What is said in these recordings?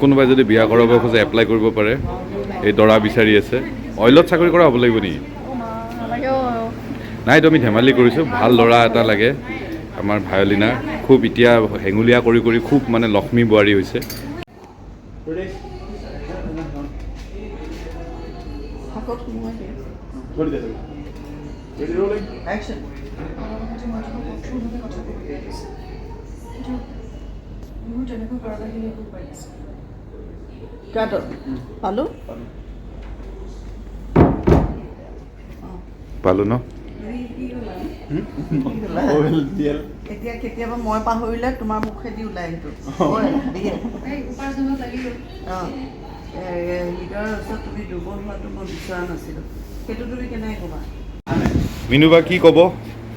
কোনোবাই যদি বিয়া কৰাব খোজে এপ্লাই কৰিব পাৰে। এই দৰা বিচাৰি আছে। অইলত চাকৰি কৰা হ'ব লাগিব নেকি? নাই, আমি ধেমালি কৰিছোঁ। ভাল ল'ৰা এটা লাগে আমাৰ ভায়লিনা। খুব এতিয়া হেঙুলীয়া কৰি কৰি খুব মানে লক্ষ্মী বোৱাৰী হৈছে। পালো ন? এতিয়া কেতিয়াবা মই পাহৰিলে তোমাৰ মুখেদি ওলাই সেইটো লিডাৰৰ ওচৰত তুমি দুৰ্বল হোৱাটো মই বিচৰা নাছিলোঁ। সেইটো তুমি কেনেকৈ ক'বা? মিনুবা কি ক'ব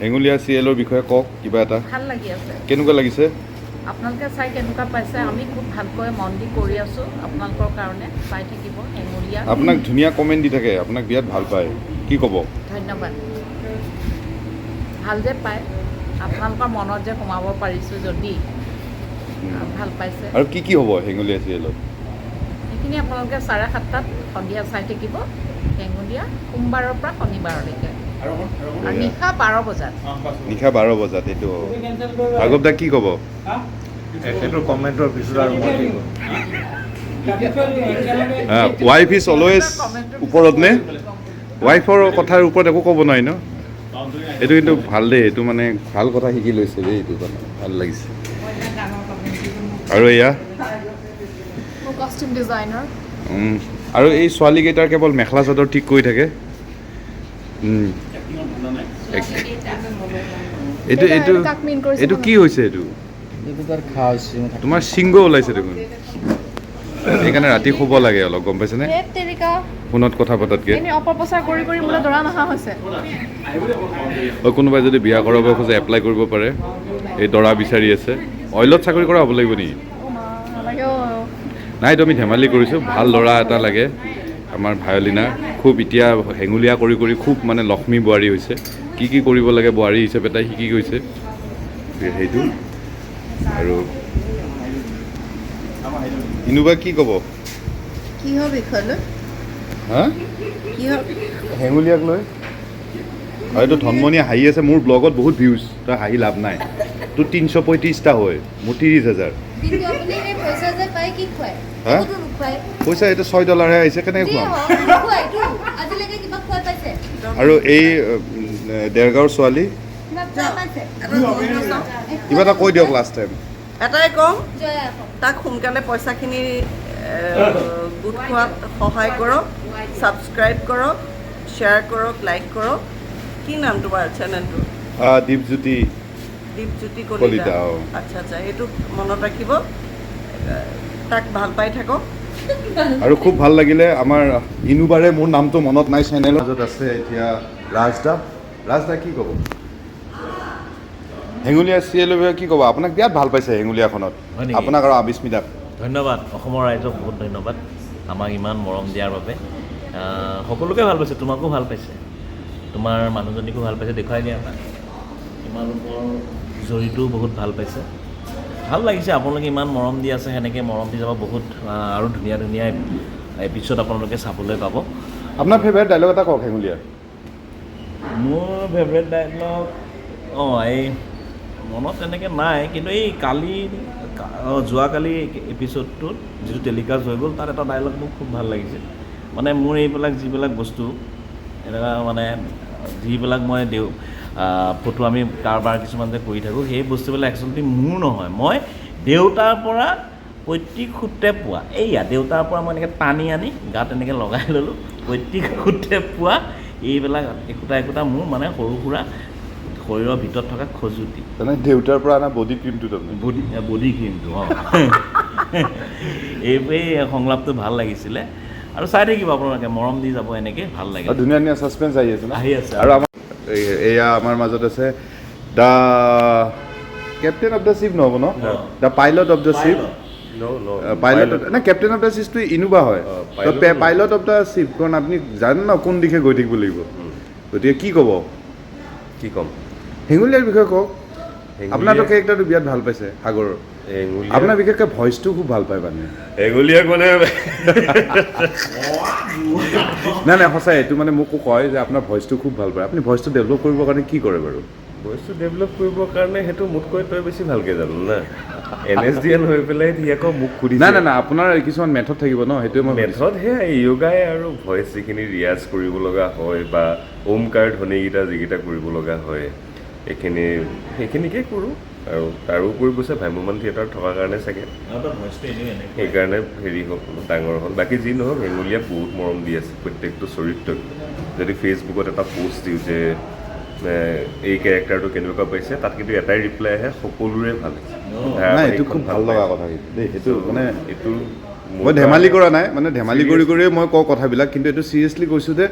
হেঙুলীয়া চিৰিয়েলৰ বিষয়ে? কওক কিবা এটা। ভাল লাগি আছে। কেনেকুৱা লাগিছে? আপোনালোকে চাই কেনেকুৱা পাইছে? আমি খুব ভালকৈ মন দি কৰি আছোঁ আপোনালোকৰ কাৰণে। চাই থাকিব হেঙুলীয়া। আপোনাক ধুনীয়া কমেণ্ট দি থাকে, আপোনাক বিৰাট ভাল পায়। কি ক'ব? ধন্যবাদ। ভাল যে পায়, আপোনালোকৰ মনত যে সোমাব পাৰিছোঁ যদি ভাল পাইছে। আৰু কি কি হ'ব হেঙুলীয়া চিৰিয়েলত? সেইখিনি আপোনালোকে 7:30 সন্ধিয়া চাই থাকিব। হেঙুলীয়া সোমবাৰৰ পৰা শনিবাৰলৈকে আৰু নিশা 12 বজাত। নিশা 12 বজাত। এইটো ভাৰ্গৱ দা কি ক'ব? সেইটো কমেণ্টৰ পিছত আৰু ৱাইফ ইজ অলৱেজ ওপৰত নে? ৱাইফৰ কথাৰ ওপৰত একো ক'ব নোৱাৰি ন? এইটো কিন্তু ভাল দেই, এইটো মানে ভাল কথা শিকি লৈছে দেই, এইটো মানে ভাল লাগিছে। আৰু এয়া কষ্টিউম ডিজাইনাৰ। আৰু এই ছোৱালীকেইটাৰ কেৱল মেখেলা চাদৰ ঠিক কৰি থাকে। এইটো এইটো এইটো কি হৈছে? এইটো তোমাৰ সিংহ ওলাইছে দেখোন। সেইকাৰণে ৰাতি শুব লাগে অলপ, গম পাইছেনে? ফোনত কথা পতাতকৈ। অপপ্ৰচাৰ কৰি কৰি মোলৈ দৰা নহা হৈছে। কোনোবাই যদি বিয়া কৰাব খোজে এপ্লাই কৰিব পাৰে। এই দৰা বিচাৰি আছে। অইলত চাকৰি কৰা হ'ব লাগিব নেকি? নাই, আমি ধেমালি কৰিছোঁ। ভাল ল'ৰা এটা লাগে আমাৰ ভায়লিনা। খুব এতিয়া হেঙুলীয়া কৰি কৰি খুব মানে লক্ষ্মী বোৱাৰী হৈছে। কি কি কৰিব লাগে বোৱাৰী হিচাপে তাই শিকি গৈছে সেইটো। আৰু ইনুবা কি ক'ব? কিহৰ বিষয়লৈ? হা? কিহৰ? হেঙুলীয়াক লৈ। হয়তো ধনমণিয়ে হাঁহি আছে, মোৰ ব্লগত বহুত ভিউজ, তই হাঁহি লাভ নাই। তোৰ 335টা হয়, মোৰ 30,000। হা? পইচা এইটো $6 আহিছে, কেনেকৈ খুৱাম? আৰু এই দেৰগাঁৱৰ ছোৱালী কিবা এটা কৈ দিয়ক লাষ্ট টাইম। এটাই কওঁ, তাক সোনকালে পইচাখিনি গোট খোৱাত সহায় কৰক, ছাবস্ক্ৰাইব কৰক, শ্বেয়াৰ কৰক, লাইক কৰক। কি নাম তোমাৰ চেনেলটো? দীপজ্যোতি কলিতা। আচ্ছা আচ্ছা, সেইটো মনত ৰাখিব। তাক ভাল পাই থাকক। আৰু খুব ভাল লাগিলে আমাৰ ইনুবাৰে, মোৰ নামটো মনত নাই চেনেলৰ মাজত আছে এতিয়া ৰাজদা। ৰাজদা কি ক'ব হেঙুলীয়া চিৰিয়েলৰ বিষয়ে? কি ক'ব? আপোনাক বিৰাট ভাল পাইছে হেঙুলীয়াখনত, আপোনাক আৰু আবিস্মিতাক। ধন্যবাদ। অসমৰ ৰাইজক বহুত ধন্যবাদ আমাক ইমান মৰম দিয়াৰ বাবে। সকলোকে ভাল পাইছে, তোমাকো ভাল পাইছে, তোমাৰ মানুহজনীকো ভাল পাইছে। দেখুৱাই দিয়া আমাক তোমালোকৰ জড়িতও বহুত ভাল পাইছে। ভাল লাগিছে আপোনালোকে ইমান মৰম দি আছে। সেনেকৈ মৰম দি যাব। বহুত আৰু ধুনীয়া ধুনীয়া এপিছ'ড আপোনালোকে চাবলৈ পাব। আপোনাৰ ফেভাৰিট ডাইলগ এটা কওক হেঙুলীয়াৰ। মোৰ ফেভাৰিট ডাইলগ এই মনত তেনেকৈ নাই, কিন্তু এই যোৱাকালি এপিছ'ডটোত যিটো টেলিকাষ্ট হৈ গ'ল, তাত এটা ডাইলগ মোক খুব ভাল লাগিছে। মানে মোৰ এইবিলাক যিবিলাক বস্তু এনেকুৱা মানে যিবিলাক মই ফটো আমি কাৰোবাৰ কিছুমান যে কৰি থাকোঁ, সেই বস্তুবিলাক একচুৱেলি মোৰ নহয়। মই দেউতাৰ পৰা প্ৰত্যেক সূত্ৰে পোৱা, এইয়া দেউতাৰ পৰা মই এনেকৈ টানি আনি গাত এনেকৈ লগাই ল'লোঁ। প্ৰত্যেক সূত্ৰে পোৱা এইবিলাক একোটা একোটা মোৰ মানে সৰু সুৰা শৰীৰৰ ভিতৰত থকা খজুতি। মানে দেউতাৰ পৰা অনা বডি ক্ৰীমটো তাৰমানে বডি ক্ৰীমটো। এই সংলাপটো ভাল লাগিছিলে। আৰু চাই থাকিব আপোনালোকে, মৰম দি যাব এনেকৈ, ভাল লাগে। ধুনীয়া ধুনীয়া ছাছপেঞ্চ আহি আছে ন? আহি আছে। আৰু আমাৰ এয়া আমাৰ মাজত আছে the captain of the ship নহ'ব ন? The pilot of the ship. Pilot নে কেপ্টেইন অফ দ্য শ্বিপটো ইনুবা হয়। পাইলট অফ দ্য শ্বিপ, কাৰণ আপুনি জানে ন কোন দিশে গৈ থাকিব লাগিব। গতিকে কি ক'ব? কি ক'ম? হেঙুলীয়াৰ বিষয়ে কওক। আপোনাৰতো কেৰেক্টাৰটো বিৰাট ভাল পাইছে সাগৰৰ। আপোনাৰ বিশেষকৈ ভইচটো খুব ভাল পায় মানে এঙুলীয়াক মানে নাই সঁচাই এইটো মানে মোকো কয় যে আপোনাৰ ভইচটো খুব ভাল পায় আপুনি ভইচটো ডেভেলপ কৰিবৰ কাৰণে কি কৰে বাৰু ভইচটো ডেভেলপ কৰিবৰ কাৰণে সেইটো মোতকৈ তই বেছি ভালকৈ জানো না NSDN হৈ পেলাই সি আকৌ মোক সুধিছে নাই আপোনাৰ কিছুমান মেথড থাকিব ন সেইটোৱে মই মেথড সেয়াই য়োগাই আৰু ভইচ যিখিনি ৰিয়াজ কৰিব লগা হয় বা ওমকাৰ ধ্বনিকেইটা যিকেইটা কৰিব লগা হয় সেইখিনিকে কৰোঁ আৰু তাৰোপৰি গৈছে ভ্ৰাম্যমান থিয়েটাৰত থকাৰ কাৰণে চাগে সেইকাৰণে হেৰি হ'ল ডাঙৰ হ'ল বাকী যি নহওক হেঙুলীয়াক বহুত মৰম দি আছে প্ৰত্যেকটো চৰিত্ৰক যদি ফেচবুকত এটা পোষ্ট দিওঁ যে এই কেৰেক্টাৰটো কেনেকুৱা পাইছে তাত কিন্তু এটাই ৰিপ্লাই আহে সকলোৰে ভাল নাই এইটো খুব ভাল লগা কথা দেই এইটো মানে এইটো মই ধেমালি কৰা নাই মানে ধেমালি কৰিয়ে মই কওঁ কথাবিলাক কিন্তু এইটো চিৰিয়াছলি কৈছোঁ যে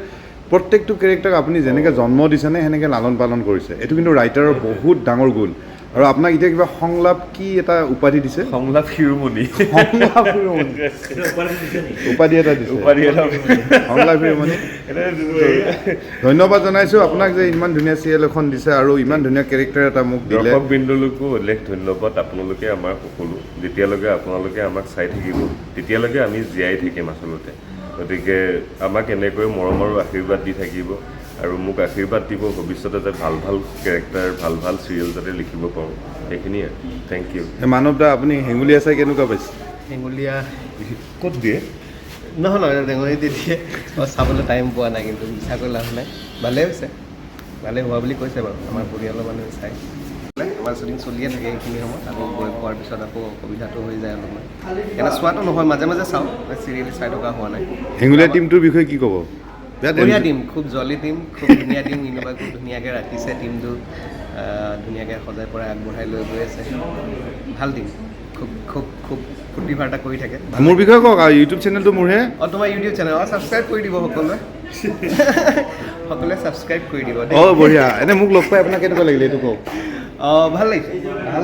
প্ৰত্যেকটো কেৰেক্টাৰক আপুনি যেনেকৈ জন্ম দিছেনে সেনেকৈ লালন পালন কৰিছে এইটো কিন্তু ৰাইটাৰৰ বহুত ডাঙৰ গুণ আৰু আপোনাক এতিয়া কিবা সংলাপ কি এটা উপাধি দিছে সংলাপ শিৰোমণি উপাধি এটা দিছে সংলাপ শিৰোমণি ধন্যবাদ জনাইছোঁ আপোনাক যে ইমান ধুনীয়া চিৰিয়েল এখন দিছে আৰু ইমান ধুনীয়া কেৰেক্টাৰ এটা মোক দিলে দৰ্শকবৃন্দলৈকো অলেখ ধন্যবাদ আপোনালোকে আমাৰ সকলো যেতিয়ালৈকে আপোনালোকে আমাক চাই থাকিব তেতিয়ালৈকে আমি জীয়াই থাকিম আচলতে গতিকে আমাক এনেকৈ মৰম আৰু আশীৰ্বাদ দি থাকিব আৰু মোক আশীৰ্বাদ দিব ভৱিষ্যতে যে ভাল ভাল কেৰেক্টাৰ ভাল ভাল চিৰিয়েল যাতে লিখিব পাৰোঁ সেইখিনিয়ে থেংক ইউ মানৱ দা আপুনি হেঙুলীয়া চাই কেনেকুৱা পাইছে হেঙুলীয়া ক'ত দিয়ে নহয় ৰেঙনি দি দিয়ে মই চাবলৈ টাইম পোৱা নাই কিন্তু মিছা কৰি লাভ নাই ভালেই হৈছে ভালেই হোৱা বুলি কৈছে বাৰু আমাৰ পৰিয়ালৰ মানুহে চাই আমাৰ শ্বুটিং চলিয়ে থাকে এইখিনি সময়ত আকৌ গৈ পোৱাৰ পিছত আকৌ অসুবিধাটো হৈ যায় অলপমান এনে চোৱাটো নহয় মাজে মাজে চাওঁ চিৰিয়েলি চাই থকা হোৱা নাই হেঙুলীয়া টিমটোৰ বিষয়ে কি ক'ব ধুনীয়া টিম খুব জলি টিম খুব ধুনীয়া টিম ইনোভাই খুব ধুনীয়াকৈ ৰাখিছে টিমটো ধুনীয়াকৈ সজাই পৰাই আগবঢ়াই লৈ গৈ আছে ভাল টিম খুব খুব খুব ফূৰ্তি ফাৰ্তা কৰি থাকে মোৰ বিষয়ে কওক আৰু ইউটিউব চেনেলটো মোৰহে তোমাৰ ইউটিউব চেনেল ছাবস্ক্ৰাইব কৰি দিব সকলোৱে ছাবস্ক্ৰাইব কৰি দিব বঢ়িয়া এনে মোক লগ পাই আপোনাক কেনেকুৱা লাগিলে এইটো কওক ভাল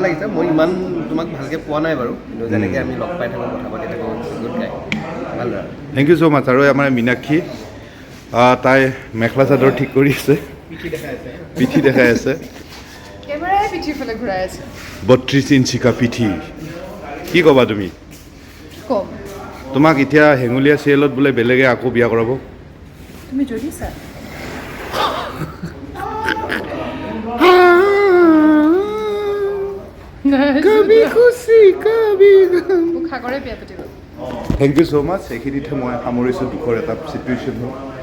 লাগিছে মই ইমান তোমাক ভালকৈ পোৱা নাই বাৰু কিন্তু যেনেকৈ আমি লগ পাই থাকোঁ কথা পাতি থাকোঁ গুড গাই ভাল আৰু থেংক ইউ ছ' মাছ আৰু আমাৰ মীনাক্ষী তাই মেখেলা চাদৰ ঠিক কৰি আছে পিঠি দেখাই আছে 32 ইঞ্চিকা পিঠি কি ক'বা তুমি তোমাক এতিয়া হেঙুলীয়া চিৰিয়েলত বোলে বেলেগে আকৌ বিয়া কৰাব তুমি যদি চা কবি খুচি কবি সাগৰে বিয়া পাতিব থেংক ইউ ছ' মাছ এইখিনিতে মই সামৰিছোঁ দুখৰ এটা চিটুৱেশ্যন হ'ল